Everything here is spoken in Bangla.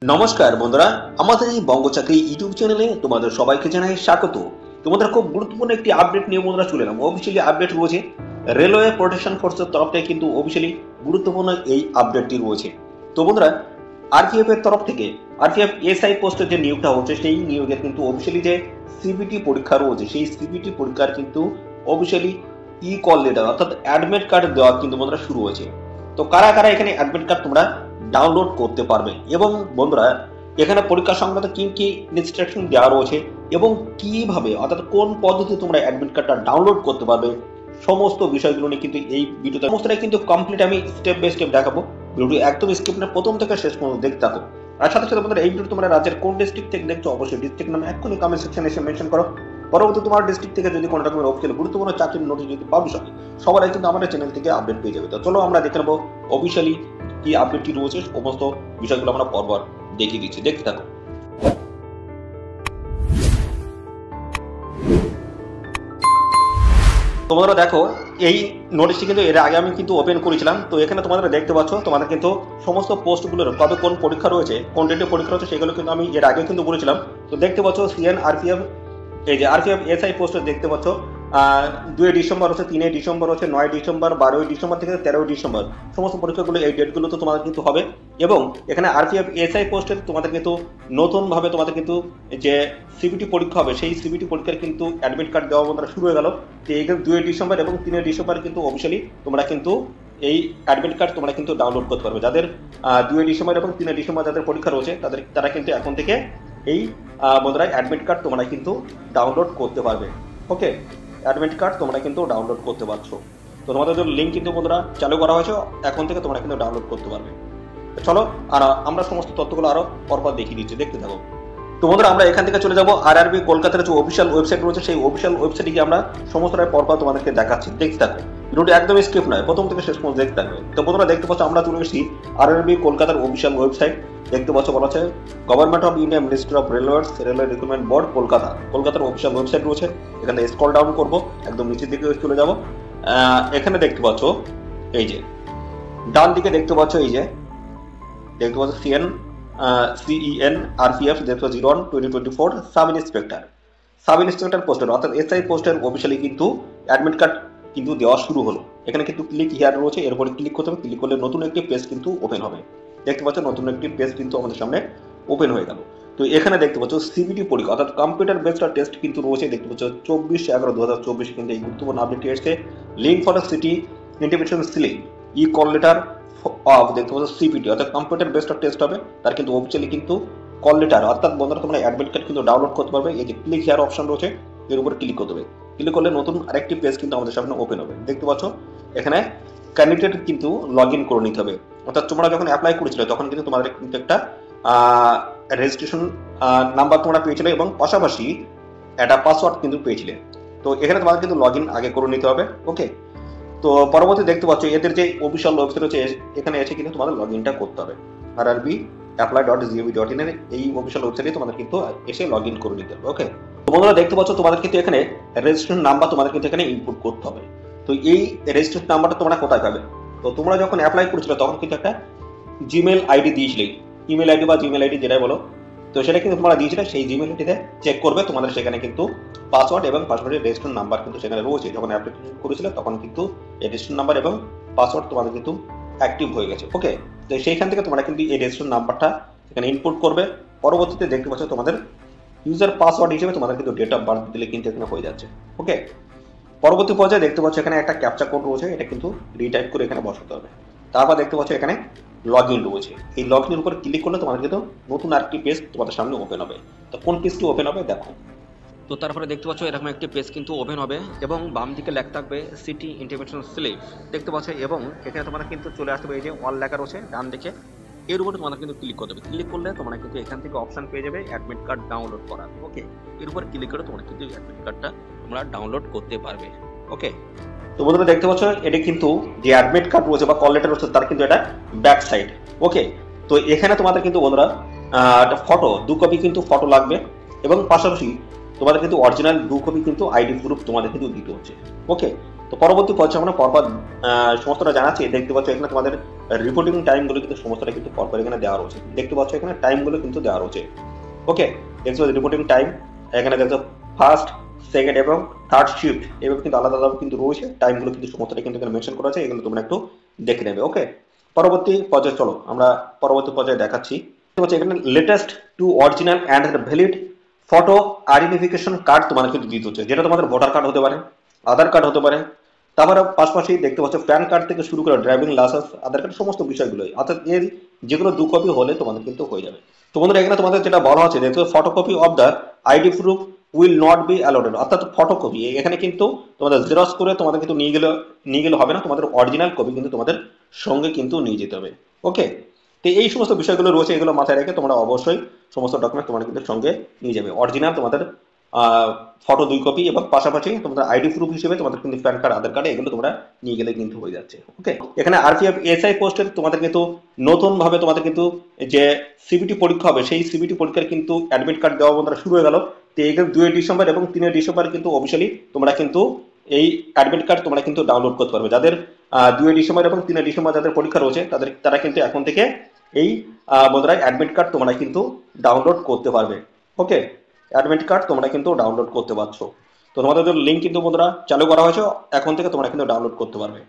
নমস্কার বন্ধুরা, আমাদের এই বঙ্গ চাকরি ইউটিউব চ্যানেলে তোমাদের সবাইকে জানাই স্বাগত। তোমাদের খুব গুরুত্বপূর্ণ একটি আপডেট নিয়ে বন্ধুরা চলে এলাম। অফিসিয়ালি আপডেট রয়েছে রেলওয়ে প্রোটেকশন ফোর্সের তরফ থেকে, কিন্তু অফিসিয়ালি গুরুত্বপূর্ণ এই আপডেটটি রয়েছে। তো বন্ধুরা, আরপিএফ এর তরফ থেকে আরপিএফ এসআই পোস্টের যে নিয়োগটা হচ্ছে, সেই নিয়োগের কিন্তু অফিসিয়ালি যে সিবিটি পরীক্ষা রয়েছে, সেই সিবিটি পরীক্ষার কিন্তু অফিসিয়ালি ই কল লেটার অর্থাৎ অ্যাডমিট কার্ড দেওয়া কিন্তু বন্ধুরা শুরু হয়েছে। তো কারা কারা এখানে অ্যাডমিট কার্ড তোমরা ডাউনলোড করতে পারবে, এবং বন্ধুরা এখানে পরীক্ষা সংক্রান্ত কি কি ইনস্ট্রাকশন দেওয়া রয়েছে এবং কিভাবে অর্থাৎ কোন পদ্ধতি তোমরা অ্যাডমিট কার্ডটা ডাউনলোড করতে পারবে, সমস্ত বিষয়গুলো নিয়ে কিন্তু এই ভিডিওতে সমস্তটাই কিন্তু কমপ্লিট আমি স্টেপ বাই স্টেপ দেখাবো। ভিডিওটি একদম স্কিপ না প্রথম থেকে শেষ পর্যন্ত দেখতে থাকো। আর সাথে সাথে বন্ধুরা, এই ভিডিও তোমরা রাজ্যের কোন ডিস্ট্রিক্ট থেকে দেখছো অবশ্যই ডিস্ট্রিক্ট নামে এক্ষুনি কমেন্ট সেকশনে এসে মেনশন করো। পরবর্তী তোমার ডিস্ট্রিক্ট থেকে যদি কোনো রকমের অফিসিয়াল গুরুত্বপূর্ণ চাকরির নোটিশ যদি পাবলিশ হয়, সবাই কিন্তু আমাদের চ্যানেল থেকে আপডেট পেয়ে যাবে। তো চলো আমরা দেখে নেবো অফিসিয়ালি কি আপডেটটি রয়েছে, সমস্ত বিষয়গুলো আমরা পরপর দেখিয়ে দিচ্ছি, দেখতে থাকো। তোমরা দেখো, এই নোটিশটি কিন্তু এর আগে আমি কিন্তু ওপেন করেছিলাম। তো এখানে তোমাদের দেখতে পাচ্ছ, তোমাদের কিন্তু সমস্ত পোস্টগুলোর কবে কোন পরীক্ষা রয়েছে, কোন ডেটে পরীক্ষা রয়েছে, সেগুলো কিন্তু আমি এর আগে কিন্তু বলেছিলাম। তো দেখতে পাচ্ছ সিএন আরপিএফ, এই যে আরপিএফ এসআই পোস্টে দেখতে পাচ্ছ 2 ডিসেম্বর হচ্ছে, 3 ডিসেম্বর হচ্ছে, 9 ডিসেম্বর, 12 ডিসেম্বর থেকে 13 ডিসেম্বর সমস্ত পরীক্ষাগুলো এই ডেটগুলো তো তোমাদের কিন্তু হবে। এবং এখানে আরপিএফ এসআই পোস্টের তোমাদের কিন্তু নতুনভাবে তোমাদের কিন্তু যে সিবিটি পরীক্ষা হবে, সেই সিবিটি পরীক্ষার কিন্তু অ্যাডমিট কার্ড দেওয়া বন্ধুরা শুরু হয়ে গেল। তো এই 2 ডিসেম্বর এবং 3 ডিসেম্বর কিন্তু অফিসিয়ালি তোমরা কিন্তু এই অ্যাডমিট কার্ড তোমরা কিন্তু ডাউনলোড করতে পারবে। যাদের 2 ডিসেম্বর এবং 3 ডিসেম্বর যাদের পরীক্ষা রয়েছে, তারা কিন্তু এখন থেকে এই বন্ধুরা অ্যাডমিট কার্ড তোমরা কিন্তু ডাউনলোড করতে পারবে। ওকে, অ্যাডমিট কার্ড তোমরা কিন্তু ডাউনলোড করতে পারছো। তো তোমাদের জন্য লিঙ্ক কিন্তু বন্ধুরা চালু করা হয়েছে, এখন থেকে তোমরা কিন্তু ডাউনলোড করতে পারবে। চলো আর আমরা সমস্ত তথ্যগুলো আরো পরপর দেখিয়ে দিচ্ছি, দেখতে থাকো। তো বন্ধুরা, আমরা এখান থেকে চলে যাবো আরআরবি কলকাতার যে অফিসিয়াল ওয়েবসাইট রয়েছে, সেই অফিসিয়াল ওয়েবসাইটে গিয়ে আমরা সমস্তটাই পরপর তোমাদেরকে দেখাচ্ছি, দেখতে থাকো। ভিডিওটি একদমই স্কিপ নয়, প্রথম থেকে শেষ পর্যন্ত দেখতে থাকবে। তো বন্ধুরা দেখতে পাচ্ছ, আমরা চলে এসেছি আরআরবি কলকাতার অফিসিয়াল ওয়েবসাইট। দেখতে পাচ্ছ বলা আছে government of India ministry of railways railway recruitment board Kolkata, কলকাতার অফিসিয়াল ওয়েবসাইট রয়েছে। এখানে স্ক্রল ডাউন করবো, একদম নিচের দিকে চলে যাবো। এখানে দেখতে পাচ্ছ, এই যে ডান দিকে দেখতে পাচ্ছ, এই যে দেখতে পাচ্ছ সিএন আরপিএফ 01/2024 সাব ইন্সপেক্টর পোস্টের অর্থাৎ এসআই পোস্টের অফিসিয়ালি কিন্তু অ্যাডমিট কার্ড কিন্তু দেওয়া শুরু হলো। এখানে কিন্তু ক্লিক হিয়ার রয়েছে, এর উপরে ক্লিক করতে হবে। ক্লিক করলে নতুন একটি পেজ কিন্তু ওপেন হবে। দেখতে পাচ্ছ নতুন একটি পেজ কিন্তু আমাদের সামনে ওপেন হয়ে গেল। তো এখানে দেখতে পাচ্ছ সিবিটি পরীক্ষা অর্থাৎ কম্পিউটার বেসড টেস্ট কিন্তু রয়েছে। দেখতে পাচ্ছ 24/11/2024 কিন্তু এই গুরুত্বপূর্ণ আপডেট এসেছে। Link for city intimation slip e call letter of, দেখতে পাচ্ছ সিপিটি অর্থাৎ কম্পিউটার বেসড টেস্ট হবে, তার কিন্তু অফিসিয়ালি কিন্তু কল লেটার অর্থাৎ বন্ধুরা তোমরা অ্যাডমিট কার্ড কিন্তু ডাউনলোড করতে পারবে। এই যে ক্লিক হিয়ার অপশন রয়েছে, এর উপর ক্লিক করতে হবে। ক্লিক করলে নতুন আরেকটি পেজ কিন্তু আমাদের সামনে ওপেন হবে। দেখতে পাচ্ছ এখানে ক্যান্ডিডেট কিন্তু লগ ইন করে নিতে হবে। অর্থাৎ তোমরা যখন অ্যাপ্লাই করেছিলে তখন কিন্তু তোমাদের কিন্তু একটা রেজিস্ট্রেশন নাম্বার তোমরা পেয়েছিলে এবং পাশাপাশি একটা পাসওয়ার্ড কিন্তু পেয়েছিলে। তো এখানে তোমাদের কিন্তু লগ ইন আগে করে নিতে হবে। ওকে, তো পরবর্তী দেখতে পাচ্ছ এদের যে অফিসিয়াল ওয়েবসাইট আছে, এখানে এসে কিন্তু তোমাদের লগ ইনটা করতে হবে। rrbapply.gov.in এর এই অফিসিয়াল ওয়েবসাইটে তোমাদের কিন্তু এসে লগ ইন করে নিতে হবে। ওকে, তো বন্ধুরা দেখতে পাচ্ছ তোমাদের কিন্তু এখানে রেজিস্ট্রেশন নাম্বার তোমাদের কিন্তু এখানে ইনপুট করতে হবে। তো এই রেজিস্ট্রেশন নাম্বারটা তোমরা কোথায় পাবে? তো তোমরা যখন অ্যাপ্লাই করেছিলে তখন কিন্তু একটা জিমেল আইডি দিয়েছিলে, ইমেল আইডি বা জিমেল আইডি যেটাই বলো, তো সেটা কিন্তু তোমরা দিয়েছিলে। সেই জিমেল আইডিতে চেক করবে, তোমাদের সেখানে কিন্তু পাসওয়ার্ড এবং পাসওয়ার্ডের রেজিস্ট্রেশন নাম্বার কিন্তু সেখানে রয়েছে। যখন অ্যাপ্লিকেশন করেছিলে তখন কিন্তু রেজিস্ট্রেশন নাম্বার এবং পাসওয়ার্ড তোমাদের কিন্তু অ্যাক্টিভ হয়ে গেছে। ওকে, তো সেইখান থেকে তোমরা কিন্তু এই রেজিস্ট্রেশন নাম্বারটা এখানে ইনপুট করবে। পরবর্তীতে দেখতে পাচ্ছ তোমাদের ইউজার পাসওয়ার্ড হিসেবে তোমাদের কিন্তু ডেট অফ বার্থ দিলে কিন্তু এখানে হয়ে যাচ্ছে। ওকে, পরবর্তী পর্যায়ে দেখতে পাচ্ছ এখানে একটা ক্যাপচা কোড রয়েছে, এটা কিন্তু রিটাইপ করে এখানে বসাতে হবে। তারপর দেখতে পাচ্ছ এখানে লগ ইন রয়েছে, এই লগ ইনের উপর ক্লিক করলে তোমাদের কিন্তু নতুন আরেকটি পেজ তোমাদের সামনে ওপেন হবে। তো কোন পেজটি ওপেন হবে দেখো। তো তারপরে দেখতে পাচ্ছ এরকম একটি পেজ কিন্তু ওপেন হবে এবং বাম দিকে লেখা থাকবে সিটি ইন্টিমেশন স্লিপ, দেখতে পাচ্ছ। এবং এখানে তোমাদের কিন্তু চলে আসবে এই যে অল লেখা রয়েছে ডান দিকে, এর উপরে তোমাদের কিন্তু ক্লিক করতে হবে। ক্লিক করলে তোমরা কিন্তু এখান থেকে অপশন পেয়ে যাবে অ্যাডমিট কার্ড ডাউনলোড করা। ওকে, এর উপর ক্লিক করে তোমরা কিন্তু অ্যাডমিট কার্ডটা তোমরা ডাউনলোড করতে পারবে। ওকে, তো বন্ধুরা দেখতে পাচ্ছ এটা কিন্তু যে অ্যাডমিট কার্ড রয়েছে বা কল লেটার রয়েছে তার কিন্তু এটা ব্যাক সাইড। ওকে, তো এখানে তোমাদের কিন্তু বন্ধুরা একটা ফটো 2 কপি কিন্তু ফটো লাগবে এবং পাশাপাশি তোমাদের কিন্তু অরিজিনাল 2 কপি কিন্তু আইডি প্রুফ তোমাদের কিন্তু দিতে হচ্ছে। ওকে, তো পরবর্তী পর্যায়ে আমরা পরপর সমস্তটা জানাচ্ছি। দেখতে পাচ্ছ এখানে তোমাদের রিপোর্টিং টাইমগুলো কিন্তু সমস্তটা কিন্তু পরপর এখানে দেওয়া রয়েছে। দেখতে পাচ্ছ এখানে টাইমগুলো কিন্তু দেওয়া রয়েছে। ওকে, দেখতে পাচ্ছ রিপোর্টিং টাইম এখানে দেখছো ফার্স্ট, সেকেন্ড এবং থার্ড শিফট এভাবে কিন্তু আলাদা আলাদা কিন্তু রয়েছে। টাইমগুলো কিন্তু সমস্তটা কিন্তু এখানে মেনশন করা আছে, এগুলো তোমরা একটু দেখে নেবে। ওকে, পরবর্তী পর্যায়ে চলো আমরা পরবর্তী পর্যায়ে দেখাচ্ছি। এখানে latest two original and valid photo identification card তোমাদের কিন্তু দিতে হচ্ছে, যেটা তোমাদের ভোটার কার্ড হতে পারে, আধার কার্ড হতে পারে, তারপরে পাশাপাশি দেখতে পাচ্ছ প্যান কার্ড থেকে শুরু করে ড্রাইভিং লাইসেন্স, আধার কার্ড সমস্ত বিষয়গুলোই, অর্থাৎ এর যেগুলো 2 কপি হলে তোমাদের কিন্তু হয়ে যাবে। তো বন্ধুরা এখানে তোমাদের যেটা বলা হচ্ছে, দেখো photocopy of the ID proof will not be allowed, অর্থাৎ ফটোকপি এখানে কিন্তু তোমাদের জেরক্স করে তোমাদের কিন্তু নিয়ে গেলে হবে না, তোমাদের অরিজিনাল কপি কিন্তু তোমাদের সঙ্গে কিন্তু নিয়ে যেতে হবে। ওকে, তো এই সমস্ত বিষয়গুলো রয়েছে, এগুলো মাথায় রেখে তোমরা অবশ্যই সমস্ত ডকুমেন্ট তোমাদের কিন্তু সঙ্গে নিয়ে যাবে। অরিজিনাল তোমাদের ফটো 2 কপি এবং পাশাপাশি তোমাদের আইডি প্রুফ হিসেবে তোমাদের কিন্তু প্যান কার্ড, আধার কার্ড এগুলো তোমরা নিয়ে গেলে কিন্তু হয়ে যাচ্ছে। ওকে, এখানে আরপিএফ এসআই পোস্টের তোমাদের কিন্তু নতুন ভাবে তোমাদের কিন্তু যে সিবিটি পরীক্ষা হবে, সেই সিবিটি পরীক্ষার কিন্তু অ্যাডমিট কার্ড দেওয়া বন্ধুরা শুরু হয়ে গেল। তো এখানে 2 ডিসেম্বর এবং 3 ডিসেম্বর কিন্তু অফিসিয়ালি তোমরা কিন্তু এই অ্যাডমিট কার্ড তোমরা কিন্তু ডাউনলোড করতে পারবে। যাদের 2 ডিসেম্বর এবং 3 ডিসেম্বর যাদের পরীক্ষা রয়েছে তারা কিন্তু এখন থেকে এই বন্ধুরা অ্যাডমিট কার্ড তোমরা কিন্তু ডাউনলোড করতে পারবে। ওকে, অ্যাডমিট কার্ড তোমরা কিন্তু ডাউনলোড করতে পারছো। তো তোমাদের লিঙ্ক কিন্তু বন্ধুরা চালু করা হয়েছে, এখন থেকে তোমরা কিন্তু ডাউনলোড করতে পারবে।